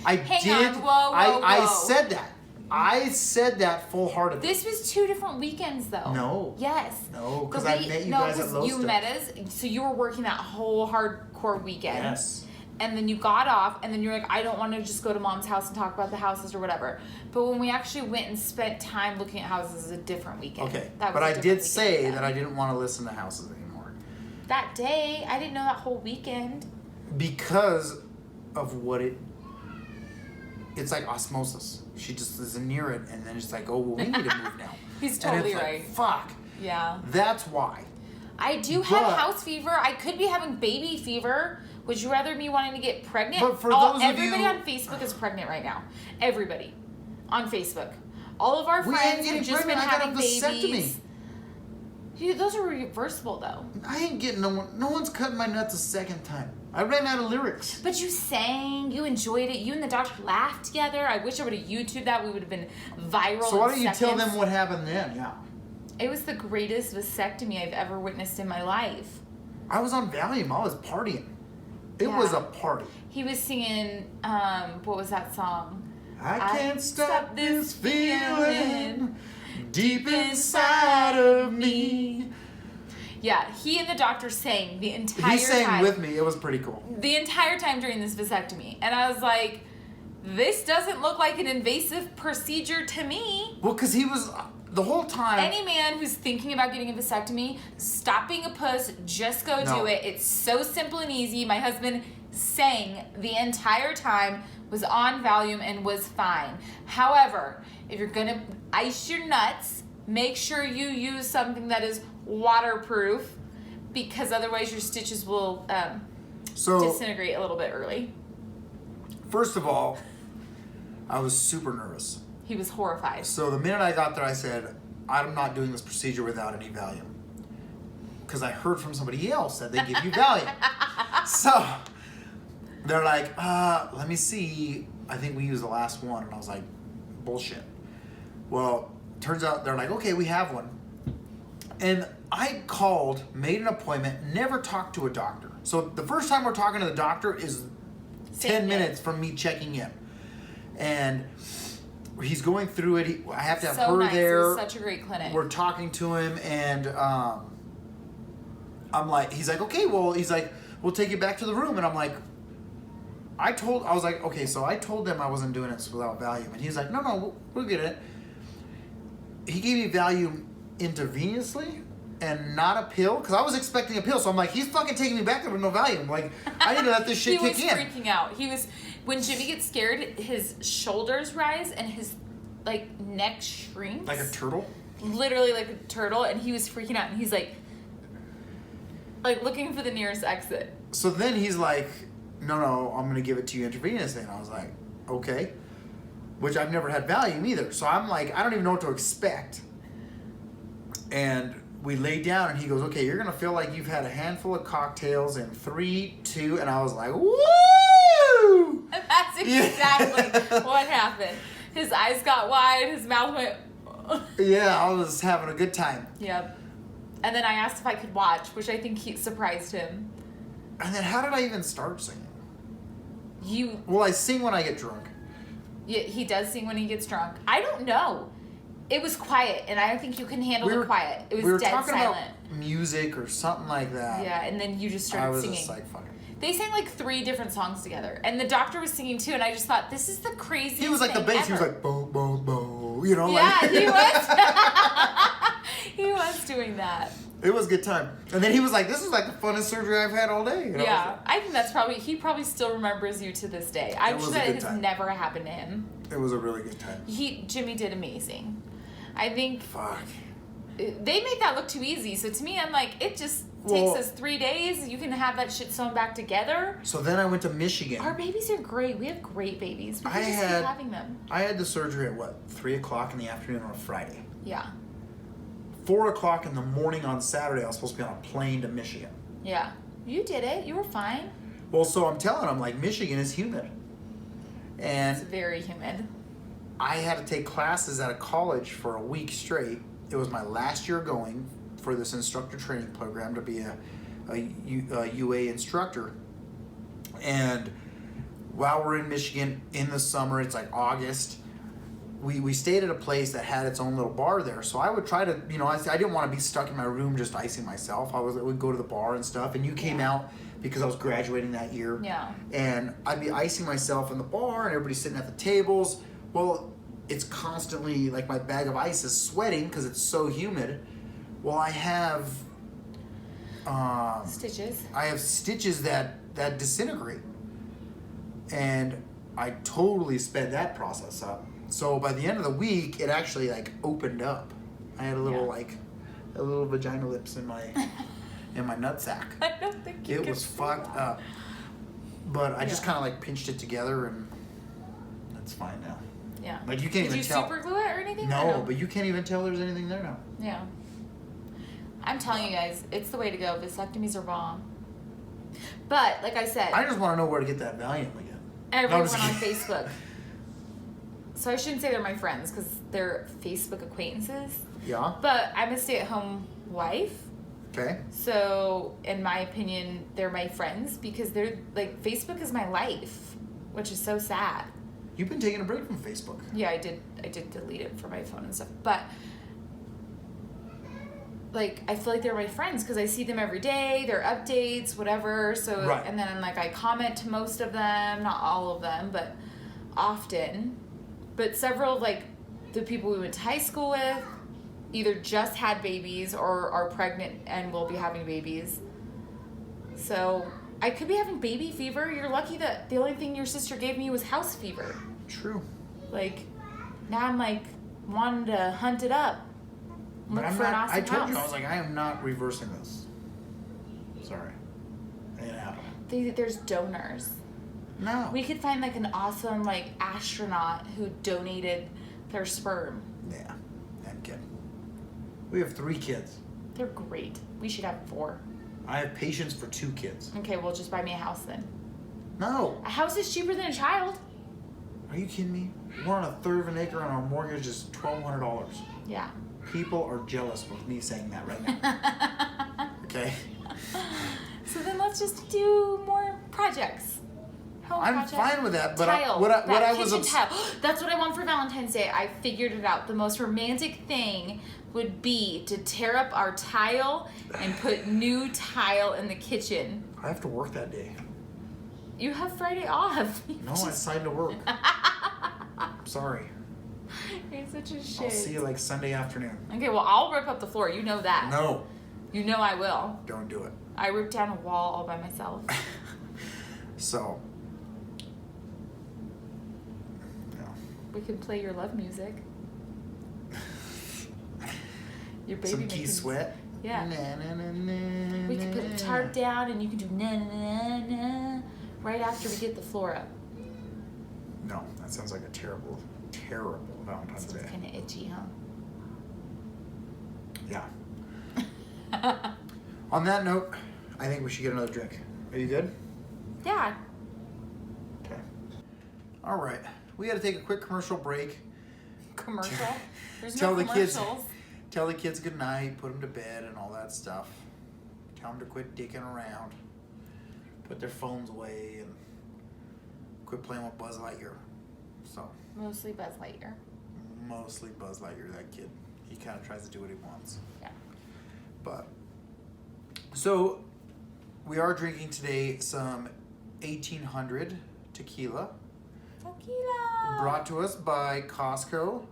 Hang on. Whoa. I said that. I said that full-heartedly. This was 2 different weekends, though. No. Yes. No, because I met you guys at Low you Stuff. met us, so you were working that whole hardcore weekend. Yes. And then you got off, and then you're like, I don't want to just go to Mom's house and talk about the houses or whatever. But when we actually went and spent time looking at houses, is a different weekend. Okay, but I did say that I didn't want to listen to houses anymore. That day, I didn't know that whole weekend. Because of what it's like osmosis. She just is near it, and then it's like, oh, well, we need to move now. He's totally and it's right. Like, fuck. Yeah. That's why. I do have house fever. I could be having baby fever. Would you rather me wanting to get pregnant? But for those everybody on Facebook is pregnant right now. Everybody on Facebook. All of our friends have just been having babies. Dude, those are reversible though. I ain't getting no one's cutting my nuts a second time. I ran out of lyrics. But you sang, you enjoyed it, you and the doctor laughed together. I wish I would have YouTubed that. We would have been viral. So why don't you tell them what happened then? Yeah. It was the greatest vasectomy I've ever witnessed in my life. I was on Valium. I was partying. It was a party. He was singing, what was that song? I can't stop this feeling deep inside of me. Yeah, he and the doctor sang the entire time. He sang with me. It was pretty cool. The entire time during this vasectomy. And I was like, this doesn't look like an invasive procedure to me. Well, because he was... The whole time... Any man who's thinking about getting a vasectomy, stop being a puss, just go do it. It's so simple and easy. My husband sang the entire time, was on Valium, and was fine. However, if you're going to ice your nuts, make sure you use something that is waterproof, because otherwise your stitches will disintegrate a little bit early. First of all, I was super nervous. He was horrified. So the minute I got there, I said, I'm not doing this procedure without any Valium. Because I heard from somebody else that they give you Valium. So they're like, let me see. I think we used the last one. And I was like, bullshit. Well, turns out they're like, okay, we have one. And I called, made an appointment, never talked to a doctor. So the first time we're talking to the doctor is 10 minutes from me checking in. And... he's going through it. I have to have her there. It was such a great clinic. We're talking to him, and I'm like, he's like, okay, well, he's like, we'll take you back to the room, and I'm like, I was like, okay, so I told them I wasn't doing this without Valium, and he's like, no, we'll get it. He gave me Valium intravenously and not a pill, because I was expecting a pill, so I'm like, he's fucking taking me back there with no Valium. Like, I need to let this shit kick in. He was freaking out. When Jimmy gets scared, his shoulders rise and his, like, neck shrinks. Like a turtle? Literally like a turtle, and he was freaking out, and he's like looking for the nearest exit. So then he's like, no, I'm going to give it to you intravenously. And I was like, okay. Which I've never had Valium either. So I'm like, I don't even know what to expect. And we lay down, and he goes, okay, you're going to feel like you've had a handful of cocktails in 3, 2, and I was like, woo! That's exactly what happened. His eyes got wide, his mouth went... Yeah, I was having a good time. Yep. And then I asked if I could watch, which I think surprised him. And then how did I even start singing? You... Well, I sing when I get drunk. Yeah, he does sing when he gets drunk. I don't know. It was quiet, and I don't think you can handle the quiet. It was dead talking silent. about music or something like that. Yeah, and then you just started singing. I was just like, fuck it. They sang like 3 different songs together, and the doctor was singing too. And I just thought, this is the craziest. He was like thing the bass. ever. He was like bo bo bo. You know, yeah, like he was. He was doing that. It was a good time. And then he was like, "This is like the funnest surgery I've had all day." And yeah, I think that's probably he probably still remembers you to this day. I'm sure that it has never happened to him. It was a really good time. Jimmy did amazing. I think. Fuck. They made that look too easy. So to me, I'm like, it just takes us 3 days. You can have that shit sewn back together. So then I went to Michigan. Our babies are great. We have great babies. We can just keep having them. I had the surgery at what, 3 o'clock in the afternoon on a Friday. Yeah. 4 o'clock in the morning on Saturday, I was supposed to be on a plane to Michigan. Yeah. You did it. You were fine. Well, so I'm telling them, like, Michigan is humid. And it's very humid. I had to take classes at a college for a week straight. It was my last year going for this instructor training program to be a UA instructor. And while we're in Michigan in the summer, it's like August, we stayed at a place that had its own little bar there. So I would try to, I didn't want to be stuck in my room just icing myself. I would go to the bar and stuff. And you came out because I was graduating that year. Yeah. And I'd be icing myself in the bar and everybody's sitting at the tables. Well, it's constantly, like, my bag of ice is sweating because it's so humid. Well, I have... stitches. I have stitches that disintegrate. And I totally sped that process up. So by the end of the week, it actually, like, opened up. I had a little, a little vagina lips in my in my nutsack. I don't think you It was fucked up. But I just kind of, like, pinched it together and that's fine now. Yeah. Like, you can't even tell. Did you super glue it or anything? No, but you can't even tell there's anything there now. Yeah. I'm telling you guys, it's the way to go. Vasectomies are bomb. But, like I said... I just want to know where to get that Valium again. Everyone on Facebook. So I shouldn't say they're my friends, because they're Facebook acquaintances. Yeah. But I'm a stay-at-home wife. Okay. So, in my opinion, they're my friends, because they're, like, Facebook is my life, which is so sad. You've been taking a break from Facebook. Yeah, I did delete it from my phone and stuff. But, like, I feel like they're my friends because I see them every day, their updates, whatever. So, right. And then I'm like, I comment to most of them, not all of them, but often. But several, like, the people we went to high school with either just had babies or are pregnant and will be having babies. So I could be having baby fever. You're lucky that the only thing your sister gave me was house fever. True. Like, now I'm like wanting to hunt it up. Look for an awesome I told house. you, I was like, I am not reversing this. Sorry. It ain't happening. There's donors. No. We could find like an awesome like astronaut who donated their sperm. Yeah. I'm kidding. We have 3 kids. They're great. We should have 4. I have patience for 2 kids. Okay, well just buy me a house then. No. A house is cheaper than a child. Are you kidding me? We're on a third of an acre and our mortgage is $1,200. Yeah. People are jealous with me saying that right now. Okay? So then let's just do more projects. I'm fine with that, but tile. what I was tile. That's what I want for Valentine's Day. I figured it out. The most romantic thing would be to tear up our tile and put new tile in the kitchen. I have to work that day. You have Friday off. No, I decided to work. Sorry. You're such a shit. I'll see you like Sunday afternoon. Okay, well, I'll rip up the floor. You know that. No. You know I will. Don't do it. I ripped down a wall all by myself. So. No. We can play your love music. Your baby Some making Key Sweat. Yeah. Na, na, na, na, We can put a tarp down and you can do na na na na right after we get the floor up. No, that sounds like a terrible Valentine's So Day. it's kind of itchy, huh? Yeah. On that note, I think we should get another drink. Are you good? Yeah. Okay. All right. We got to take a quick commercial break. Commercial? There's Tell no the kids. commercials. Tell the kids good night, put them to bed, and all that stuff. Tell them to quit dicking around, put their phones away, and quit playing with Buzz Lightyear. So. Mostly Buzz Lightyear. Mostly Buzz Lightyear, that kid. He kind of tries to do what he wants. Yeah. But. So, we are drinking today some 1800 tequila. Tequila. Brought to us by Costco.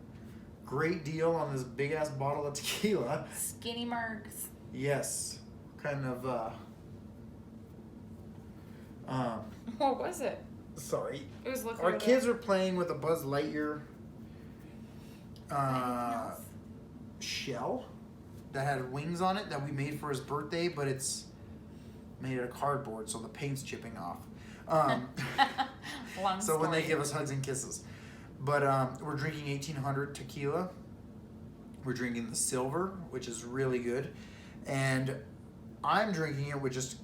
Great deal on this big ass bottle of tequila. Skinny Marks. Yes. Kind of What was it? sorry. It was looking Our kids were playing with a Buzz Lightyear else? shell that had wings on it that we made for his birthday, but it's made out of cardboard, so the paint's chipping off. Long So when they story. give us hugs and kisses. But we're drinking 1800 tequila. We're drinking the silver, which is really good. And I'm drinking it with just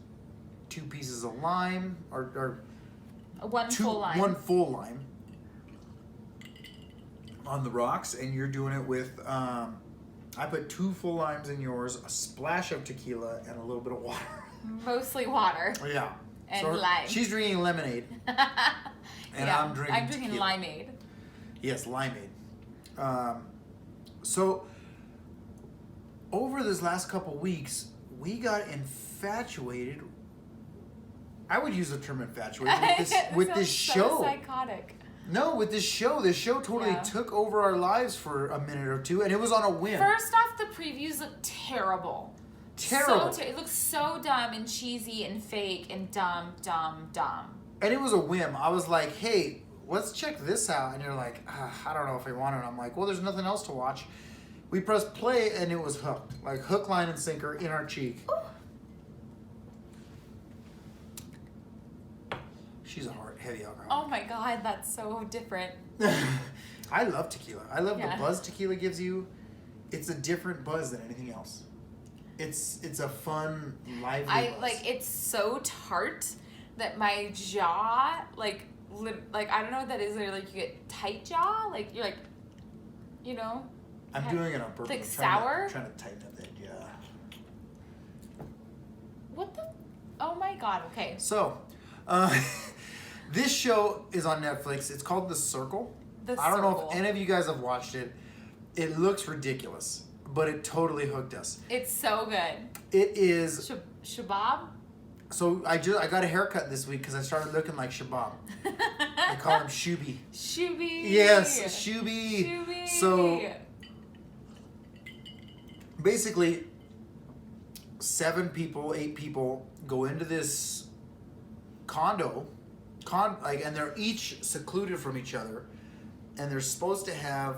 2 pieces of lime, or One full line. one full lime on the rocks, and you're doing it with, I put 2 full limes in yours, a splash of tequila, and a little bit of water. Mostly water. Yeah. And lime. She's drinking lemonade, and Yeah, I'm drinking tequila. limeade. Yes, limeade. So, over this last couple weeks, we got infatuated. I would use the term infatuated with this show. So psychotic. No, with this show. This show totally Yeah. took over our lives for a minute or two, and it was on a whim. First off, the previews look terrible. Terrible. It looks so dumb and cheesy and fake and dumb. And it was a whim. I was like, hey, let's check this out. And you're like, I don't know if I want it. And I'm like, well, there's nothing else to watch. We pressed play, and it was hooked. Like hook, line, and sinker in our cheek. Ooh. She's a heavy alcoholic. Oh my god, that's so different. I love tequila. I love Yeah. the buzz tequila gives you. It's a different buzz than anything else. It's a fun, lively buzz. It's so tart that my jaw, I don't know what that is. Like you get tight jaw, like you're like, you know. I'm doing it on purpose. Like I'm sour? Trying to tighten up that jaw. What the? Oh my god. Okay. So, this show is on Netflix. It's called The Circle. I don't know if any of you guys have watched it. It looks ridiculous, but it totally hooked us. It's so good. It is. Shabab. So I got a haircut this week because I started looking like Shabab. I call him Shuby. Shuby. Yes, Shuby. Shuby. So basically, 8 people go into this condo, and they're each secluded from each other, and they're supposed to have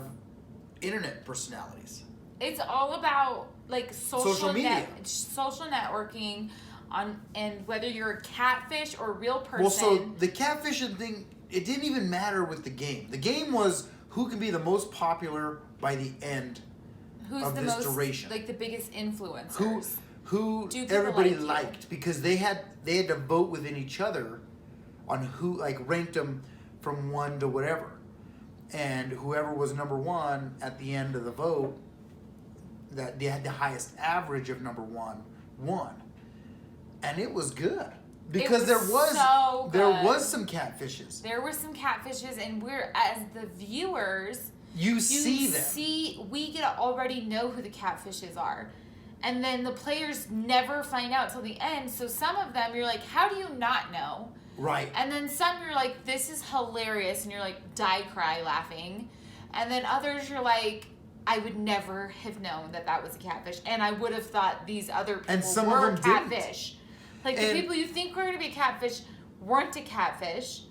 internet personalities. It's all about like Social media. social networking and whether you're a catfish or a real person. Well, so the catfishing thing, it didn't even matter with the game. The game was who can be the most popular by the end who's of the this most duration. like the biggest influencers. Who Do people everybody like you? liked, because they had to vote within each other on who, like, ranked them from 1 to whatever, and whoever was number 1 at the end of the vote, that they had the highest average of number 1 won, and it was good because was there so good. was some catfishes. There were some catfishes, and we're as the viewers. You see them. We get to already know who the catfishes are. And then the players never find out till the end. So some of them, you're like, how do you not know? Right. And then some, you're like, this is hilarious. And you're like, cry laughing. And then others, you're like, I would never have known that was a catfish. And I would have thought these other people And some were of them catfish. Like the And- people you think were going to be catfish weren't a catfish.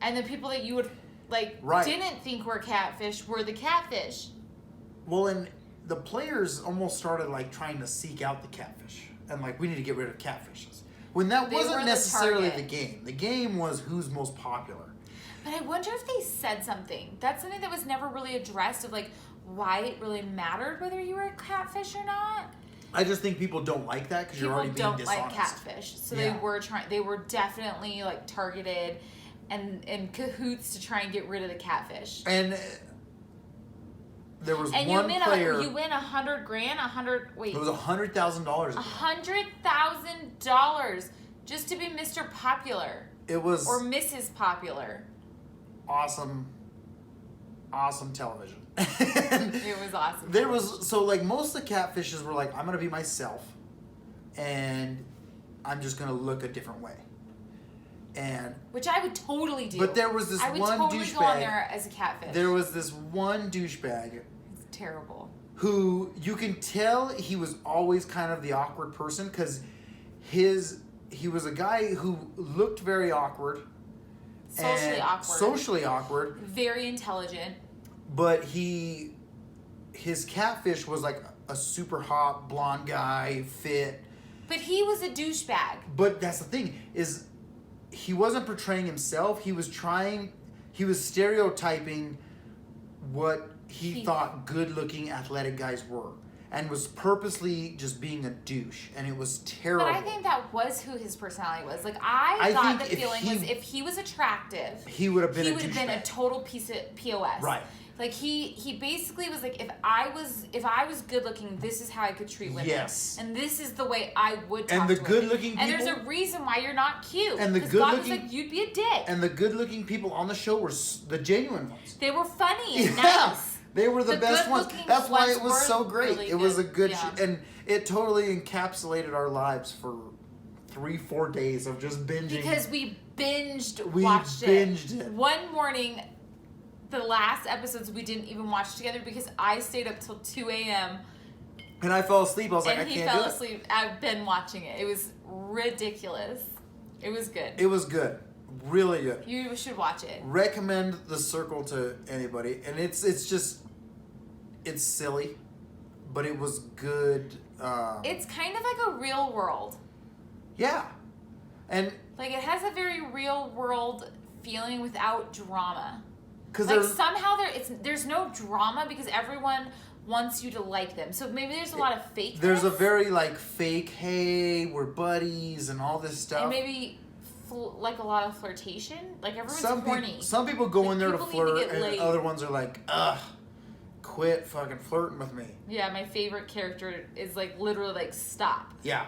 And the people that you would Right. didn't think were catfish were the catfish. Well, and the players almost started like trying to seek out the catfish, and like, we need to get rid of catfishes, when that They were wasn't the necessarily target. the game. The game was who's most popular. But I wonder if they said something. That's something that was never really addressed of like why it really mattered whether you were a catfish or not. I just think people don't like that because you're People already being don't dishonest. like catfish, so Yeah. they were definitely like targeted, and in cahoots to try and get rid of the catfish. And there was And one player. you win $100,000. Wait, It was $100,000. $100,000 just to be Mr. Popular. It was or Mrs. Popular. awesome television. It was awesome. There was so like most of the catfishes were like, I'm gonna be myself, and I'm just gonna look a different way. And which I would totally do. but there was this I would one totally douchebag. go on there as a catfish. There was this one douchebag It's terrible. who you can tell he was always kind of the awkward person because he was a guy who looked very awkward. Socially awkward. Very intelligent. But his catfish was like a super hot blonde guy, fit. But he was a douchebag. But that's the thing is, he wasn't portraying himself. He was stereotyping what he thought good-looking athletic guys were, and was purposely just being a douche, and it was terrible. But I think that was who his personality was. Like I thought the feeling was if he was attractive, he would have been a total piece of POS. Right. Like he basically was like, if I was good looking, this is how I could treat women. Yes. And this is the way I would talk And the to good women. looking people. And there's a reason why you're not cute. And the because good God looking. was like, you'd be a dick. And the good looking people on the show were the genuine ones. They were funny and Yeah. nice. They were the best ones. good-looking That's why ones it was were so great. really It was a good. good Yeah. and it totally encapsulated our lives for 3-4 days of just binging. Because we We watched binged it. One morning, the last episodes we didn't even watch together because I stayed up till 2 a.m. And I fell asleep. I was like, I and he can't fell do it. asleep. I've been watching it. It was ridiculous. It was good. It was good. Really good. You should watch it. Recommend The Circle to anybody. And it's silly, but it was good. It's kind of like a real world. Yeah. And Like it has a very real world feeling without drama. because Like somehow there's no drama because everyone wants you to like them. So maybe there's a lot of fake. there's a very like fake, hey, we're buddies and all this stuff. and maybe like a lot of flirtation. Like everyone's horny. Some people go Like, in there to people need to flirt, get and laid. other ones are like, ugh, quit fucking flirting with me. Yeah, my favorite character is like literally like stop Yeah,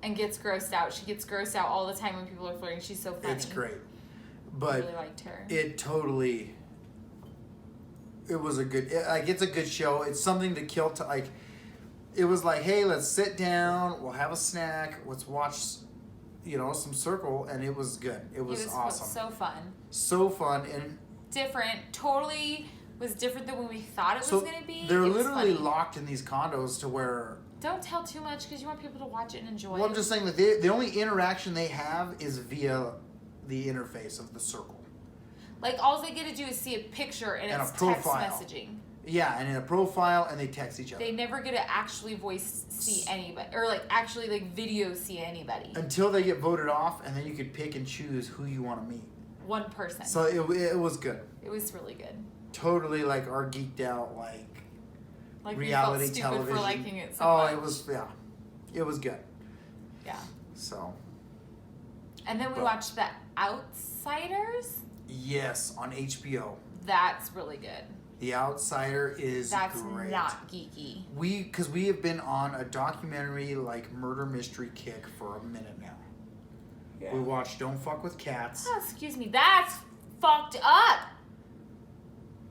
and gets grossed out. She gets grossed out all the time when people are flirting. She's so funny. it's great. I But really liked her. it was a good, it's a good show. It's something to kill to like, it was like, hey, let's sit down, we'll have a snack, let's watch, some Circle, and it was good. It was awesome. So fun. So fun, and Different. Totally was different than what we thought it was so going to be. they're It was literally funny. locked in these condos to where. Don't tell too much because you want people to watch it and enjoy Well, it. I'm just saying that the only interaction they have is via the interface of the Circle. Like all they get to do is see a picture and And a it's profile. text messaging. Yeah, and in a profile, and they text each other. They never get to actually see anybody or like actually like video see anybody. Until they get voted off, and then you could pick and choose who you want to meet. One person. So it was good. It was really good. Totally like our geeked out Like reality we felt stupid television. for liking it so Oh, much. it was good. Yeah. So And then we But- watched The Outsiders. yes, on HBO, That's really good. The Outsider is That's great. not geeky. Because we have been on a documentary like murder mystery kick for a minute now. Yeah. We watched Don't Fuck with Cats. Oh, excuse me. That's fucked up.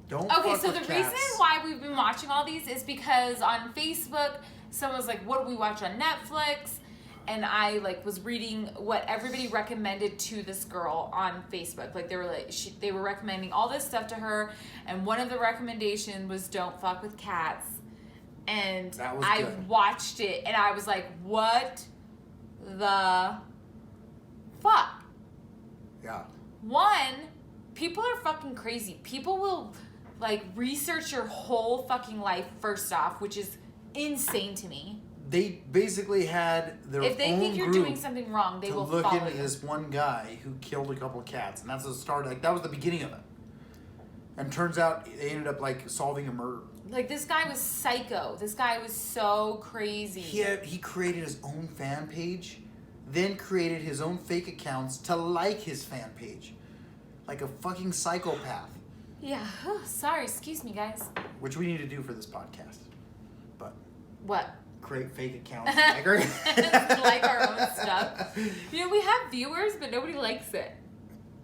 Don't Okay, fuck so with the cats. reason why we've been watching all these is because on Facebook, someone was like, "What do we watch on Netflix?" And I was reading what everybody recommended to this girl on Facebook. Like they were recommending all this stuff to her, and one of the recommendations was "Don't fuck with cats." And That was I good. watched it, and I was like, "What the fuck?" Yeah. One, people are fucking crazy. People will research your whole fucking life first off, which is insane to me. They basically had their If they own think you're group doing something wrong, they to will look follow into you. this one guy who killed a couple of cats, and that's the start. That was the beginning of it. And turns out they ended up solving a murder. This guy was psycho. This guy was so crazy. He created his own fan page, then created his own fake accounts to like his fan page. like a fucking psychopath. Yeah. Oh, sorry. Excuse me, guys. Which we need to do for this podcast. But What? create fake accounts. Like Like our own stuff. You know, we have viewers, but nobody likes it.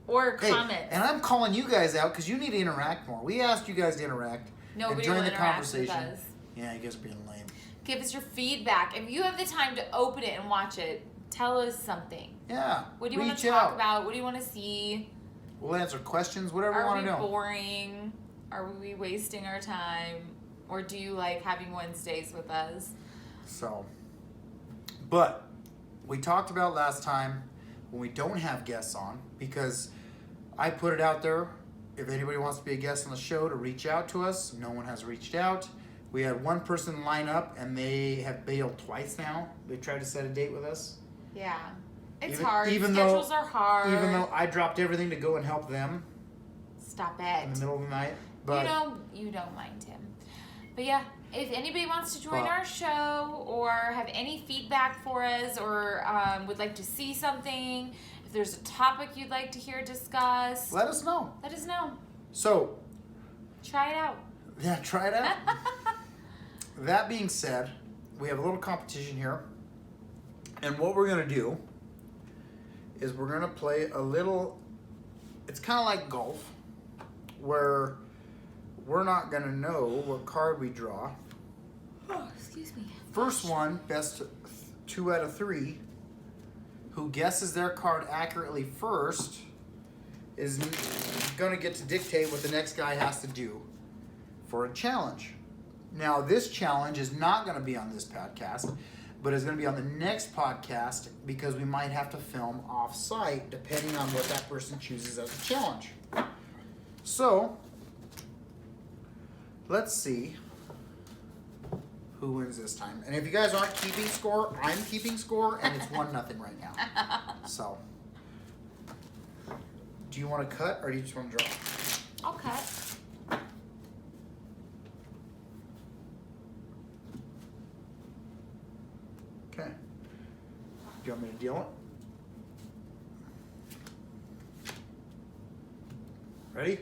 Or Hey, comments. and I'm calling you guys out because you need to interact more. We asked you guys to interact. Nobody and join will the interact conversation. with us. Yeah, you guys are being lame. Give us your feedback. If you have the time to open it and watch it, tell us something. Yeah. What do you want reach to talk out. about? What do you want to see? We'll answer questions, whatever you Are want we to know. boring? Are we wasting our time? Or do you like having Wednesdays with us? So, but we talked about last time when we don't have guests on, because I put it out there, if anybody wants to be a guest on the show, to reach out to us. No one has reached out. We had one person line up and they have bailed twice now. They tried to set a date with us. Yeah. It's Even- hard. even Schedules though- are hard. Even though I dropped everything to go and help them Stop in it. the middle of the night. But You don't mind him. But yeah, if anybody wants to join But- our show or have any feedback for us or would like to see something, if there's a topic you'd like to hear discussed, let us know. let us know. So, Try it out. yeah, try it out. That being said, we have a little competition here. And what we're going to do is we're going to play a little, it's kind of like golf, where we're not going to know what card we draw. Oh, excuse me. First one, best 2 out of 3, who guesses their card accurately first is going to get to dictate what the next guy has to do for a challenge. Now, this challenge is not going to be on this podcast, but it's going to be on the next podcast because we might have to film off-site depending on what that person chooses as a challenge. So, let's see who wins this time. And if you guys aren't keeping score, I'm keeping score, and it's 1-0 right now. So, do you want to cut or do you just want to draw? I'll cut. Okay. Do you want me to deal it? Ready?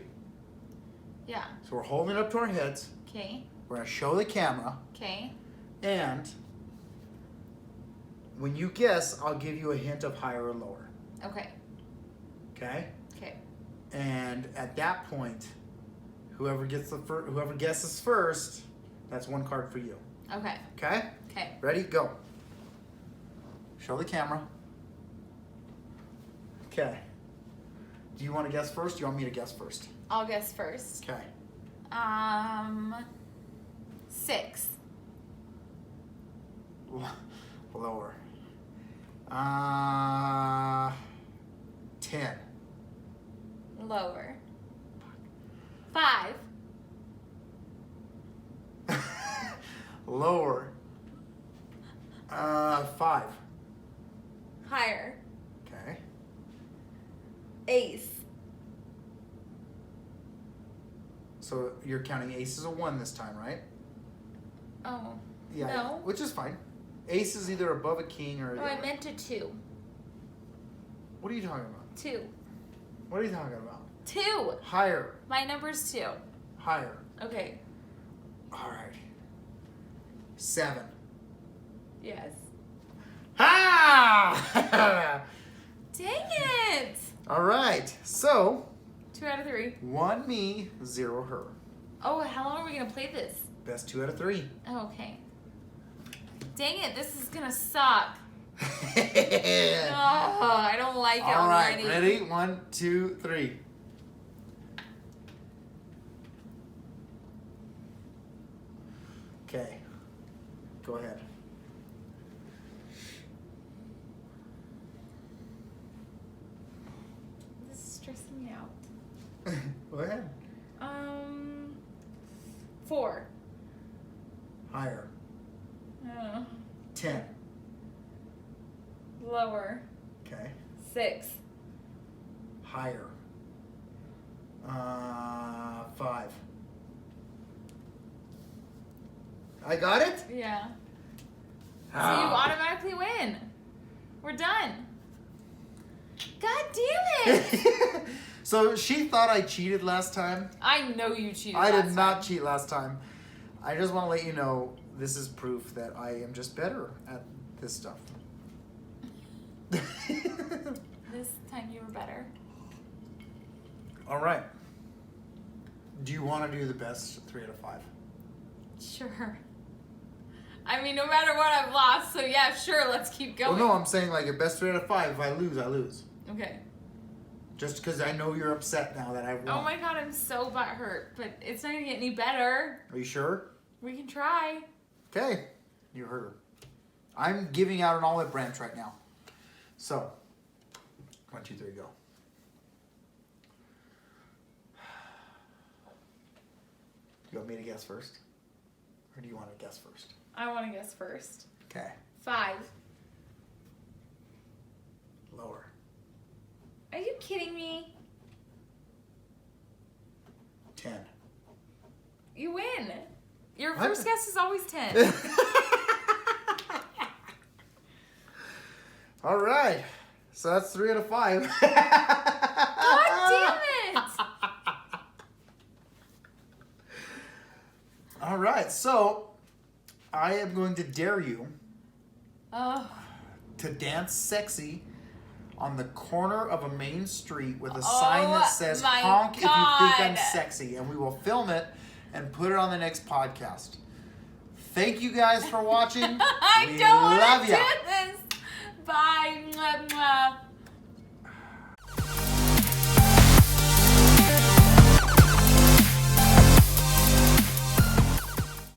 Yeah. So we're holding it up to our heads. Okay. We're going to show the camera. Okay. And when you guess, I'll give you a hint of higher or lower. Okay. Okay? Okay. And at that point, whoever guesses first, that's 1 card for you. Okay. Okay? Okay. Ready? Go. Show the camera. Okay. Do you want to guess first? Or do you want me to guess first? I'll guess first. Okay. 6. Lower. 10. Lower. 5. Lower. 5. Higher. Okay. Ace. So you're counting ace as a 1 this time, right? Oh. Yeah. No. Which is fine. Ace is either above a king or. Oh, I meant a 2. What are you talking about? 2. What are you talking about? 2. Higher. My number's 2. Higher. Okay. All right. 7. Yes. Ha! Dang it! All right. So 2 out of 3. 1 me, 0 her. Oh, how long are we gonna play this? Best 2 out of 3. Oh, okay. Dang it! This is gonna suck. Oh, I don't like it All right. already. Ready? 1, 2, 3. Okay. Go ahead. This is stressing me out. Go ahead. 4. Higher. 10. 10. Lower. Okay. 6. Higher. 5. I got it? Yeah. So you Ah. automatically win. We're done. God damn it! So she thought I cheated last time. I know you cheated. I did last not time. cheat last time. I just want to let you know this is proof that I am just better at this stuff. This time you were better. All right. Do you want to do the best 3 out of 5? Sure. I mean, no matter what, I've lost. So yeah, sure. Let's keep going. Well, no, I'm saying like a best 3 out of 5. If I lose, I lose. Okay. Just because I know you're upset now that I won. Oh my god, I'm so butthurt, but it's not gonna get any better. Are you sure? We can try. Okay. You heard her. I'm giving out an olive branch right now. So, 1, 2, 3, go. You want me to guess first? Or do you want to guess first? I want to guess first. Okay. 5. Lower. Are you kidding me? 10. You win. Your What? first guess is always 10. All right. So that's 3 out of 5. God damn it! All right. So I am going to dare you Oh. to dance sexy on the corner of a main street with a sign that says my honk if you think I'm God. sexy, and we will film it and put it on the next podcast. Thank you guys for watching. I We don't want love to ya. do this.